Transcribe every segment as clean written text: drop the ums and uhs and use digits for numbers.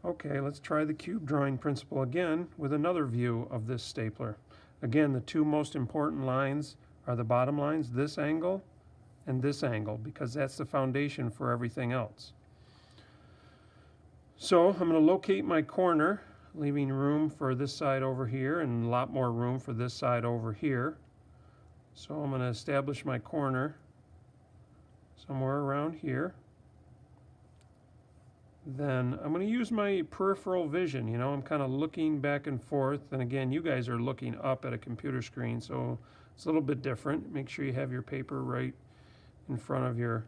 Okay, let's try the cube drawing principle again with another view of this stapler. Again, the two most important lines are the bottom lines, this angle and this angle, because that's the foundation for everything else. So I'm going to locate my corner, leaving room for this side over here and a lot more room for this side over here. So I'm going to establish my corner somewhere around here. Then I'm going to use my peripheral vision. You know, I'm kind of looking back and forth. And again, you guys are looking up at a computer screen, so it's a little bit different. Make sure you have your paper right in front of your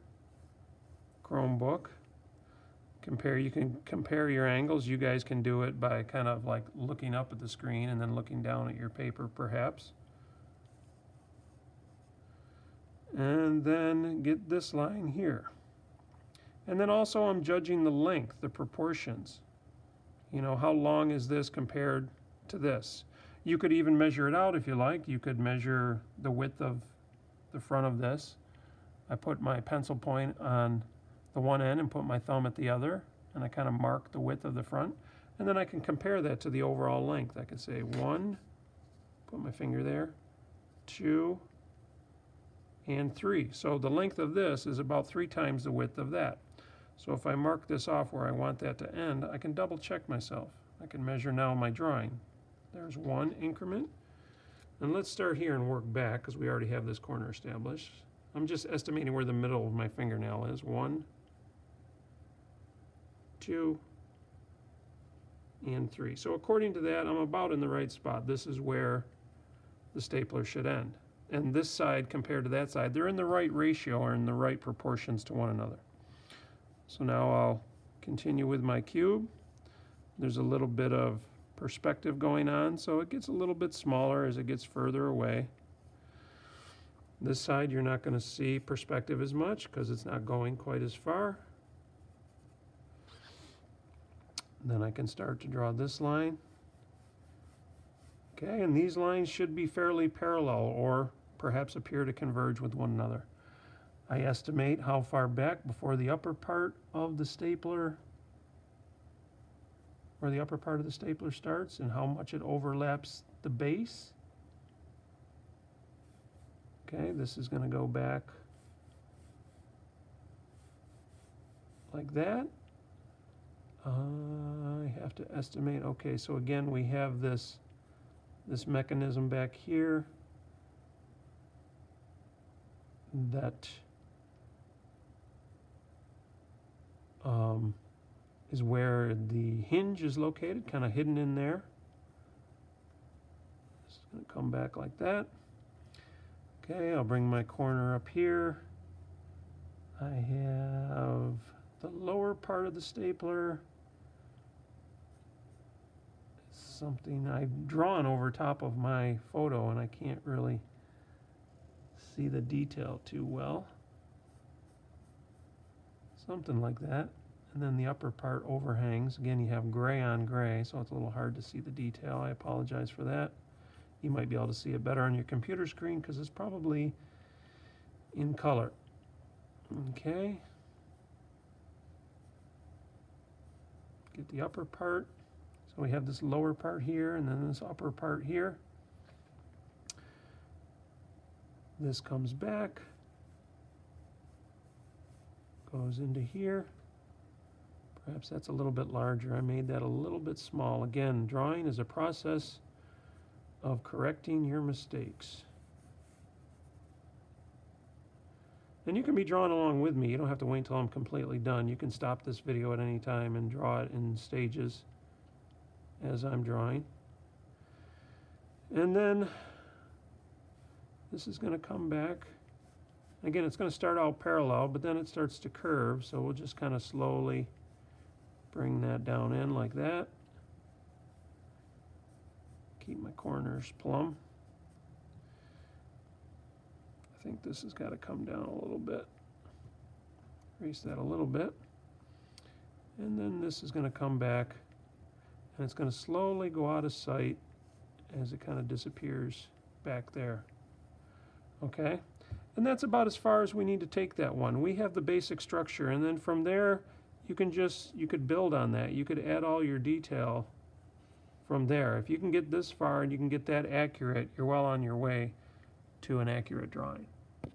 Chromebook. You can compare your angles. You guys can do it by kind of like looking up at the screen and then looking down at your paper perhaps. And then get this line here. And then also I'm judging the length, the proportions. You know, how long is this compared to this? You could even measure it out if you like. You could measure the width of the front of this. I put my pencil point on the one end and put my thumb at the other, and I kind of mark the width of the front. And then I can compare that to the overall length. I could say 1, put my finger there, 2, and 3. So the length of this is about 3 times the width of that. So if I mark this off where I want that to end, I can double check myself. I can measure now my drawing. There's 1 increment. And let's start here and work back because we already have this corner established. I'm just estimating where the middle of my fingernail is. 1, 2, and 3. So according to that, I'm about in the right spot. This is where the stapler should end. And this side compared to that side, they're in the right ratio or in the right proportions to one another. So now I'll continue with my cube. There's a little bit of perspective going on, so it gets a little bit smaller as it gets further away. This side you're not going to see perspective as much because it's not going quite as far. Then I can start to draw this line. Okay, and these lines should be fairly parallel or perhaps appear to converge with one another. I estimate how far back before the upper part of the stapler, where the upper part of the stapler starts and how much it overlaps the base. Okay, this is going to go back like that. I have to estimate, okay, so again we have this mechanism back here that is where the hinge is located, kind of hidden in there. It's going to come back like that. Okay, I'll bring my corner up here. I have the lower part of the stapler. It's something I've drawn over top of my photo and I can't really see the detail too well. Something like that. And then the upper part overhangs. Again, you have gray on gray, so it's a little hard to see the detail. I apologize for that. You might be able to see it better on your computer screen because it's probably in color. Okay. Get the upper part. So we have this lower part here and then this upper part here. This comes back, goes into here. Perhaps that's a little bit larger. I made that a little bit small. Again, drawing is a process of correcting your mistakes. And you can be drawing along with me. You don't have to wait until I'm completely done. You can stop this video at any time and draw it in stages as I'm drawing. And then this is going to come back. Again, it's going to start out parallel, but then it starts to curve. So we'll just kind of slowly bring that down in like that. Keep my corners plumb. I think this has got to come down a little bit. Erase that a little bit. And then this is going to come back and it's going to slowly go out of sight as it kind of disappears back there. Okay? And that's about as far as we need to take that one. We have the basic structure, and then from there you could build on that. You could add all your detail from there. If you can get this far and you can get that accurate, you're well on your way to an accurate drawing.